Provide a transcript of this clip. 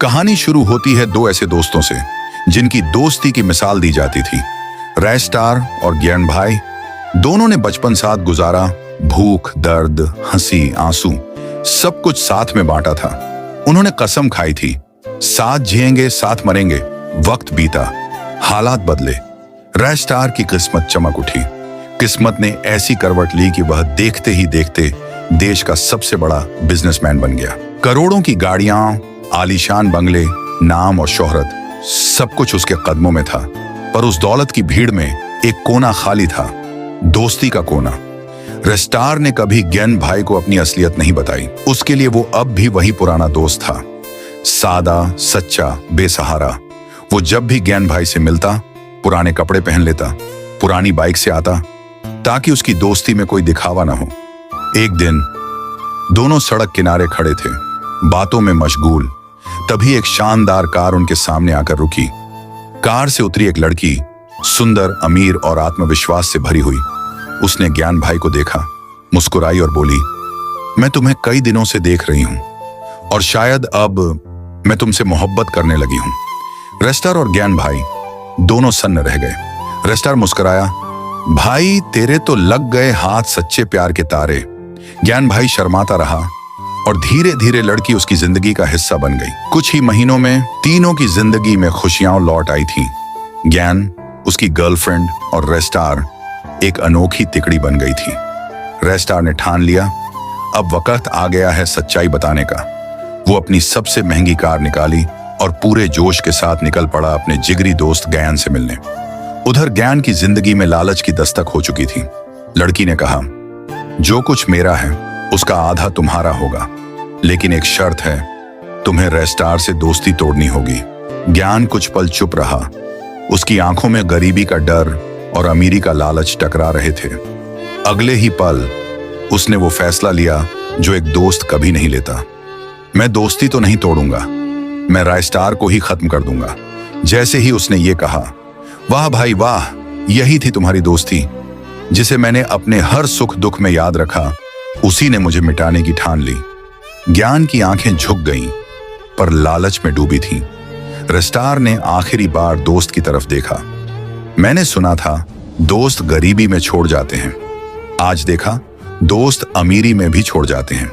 कहानी शुरू होती है दो ऐसे दोस्तों से जिनकी दोस्ती की मिसाल दी जाती थी। रैस्टार और ज्ञान भाई दोनों ने बचपन साथ गुजारा। भूख, दर्द, हंसी, आंसू सब कुछ साथ में बांटा था। उन्होंने कसम खाई थी, साथ जिएंगे, साथ मरेंगे। वक्त बीता, हालात बदले। रैस्टार की किस्मत चमक उठी। किस्मत ने ऐसी करवट ली कि वह देखते ही देखते देश का सबसे बड़ा बिजनेसमैन बन गया। करोड़ों की गाड़ियां, आलीशान बंगले, नाम और शोहरत, सब कुछ उसके कदमों में था। पर उस दौलत की भीड़ में एक कोना खाली था, दोस्ती का कोना। रैस्टार ने कभी ज्ञान भाई को अपनी असलियत नहीं बताई। उसके लिए वो अब भी वही पुराना दोस्त था, सादा, सच्चा, बेसहारा। वो जब भी ज्ञान भाई से मिलता, पुराने कपड़े पहन लेता, पुरानी बाइक से आता, ताकि उसकी दोस्ती में कोई दिखावा ना हो। एक दिन दोनों सड़क किनारे खड़े थे, बातों में मशगूल। तभी एक शानदार कार उनके सामने आकर रुकी। कार से उतरी एक लड़की, सुंदर, अमीर और आत्मविश्वास से भरी हुई। उसने ज्ञान भाई को देखा, मुस्कुराई और बोली, मैं तुम्हें कई दिनों से देख रही हूं और शायद अब मैं तुमसे मोहब्बत करने लगी हूं। रैस्टार और ज्ञान भाई दोनों सन्न रह गए। रैस्टार मुस्कुराया, भाई तेरे तो लग गए हाथ सच्चे प्यार के तारे। ज्ञान भाई शर्माता रहा और धीरे धीरे लड़की उसकी जिंदगी का हिस्सा बन गई। कुछ ही महीनों में तीनों की जिंदगी में खुशियां लौट आई थी। ज्ञान, उसकी गर्लफ्रेंड और रैस्टार एक अनोखी तिकड़ी बन गई थी। रैस्टार ने ठान लिया, अब वक्त आ गया है सच्चाई बताने का। वो अपनी सबसे महंगी कार निकाली और पूरे जोश के साथ निकल पड़ा अपने जिगरी दोस्त ज्ञान से मिलने। उधर ज्ञान की जिंदगी में लालच की दस्तक हो चुकी थी। लड़की ने कहा, जो कुछ मेरा है उसका आधा तुम्हारा होगा, लेकिन एक शर्त है, तुम्हें रैस्टार से दोस्ती तोड़नी होगी। ज्ञान कुछ पल चुप रहा। उसकी आंखों में गरीबी का डर और अमीरी का लालच टकरा रहे थे। अगले ही पल उसने वो फैसला लिया जो एक दोस्त कभी नहीं लेता। मैं दोस्ती तो नहीं तोड़ूंगा, मैं रैस्टार को ही खत्म कर दूंगा। जैसे ही उसने ये कहा, वाह भाई वाह, यही थी तुम्हारी दोस्ती जिसे मैंने अपने हर सुख दुख में याद रखा। उसी ने मुझे मिटाने की ठान ली। ज्ञान की आंखें झुक गईं, पर लालच में डूबी थीं। रैस्टार ने आखिरी बार दोस्त की तरफ देखा। मैंने सुना था दोस्त गरीबी में छोड़ जाते हैं, आज देखा दोस्त अमीरी में भी छोड़ जाते हैं।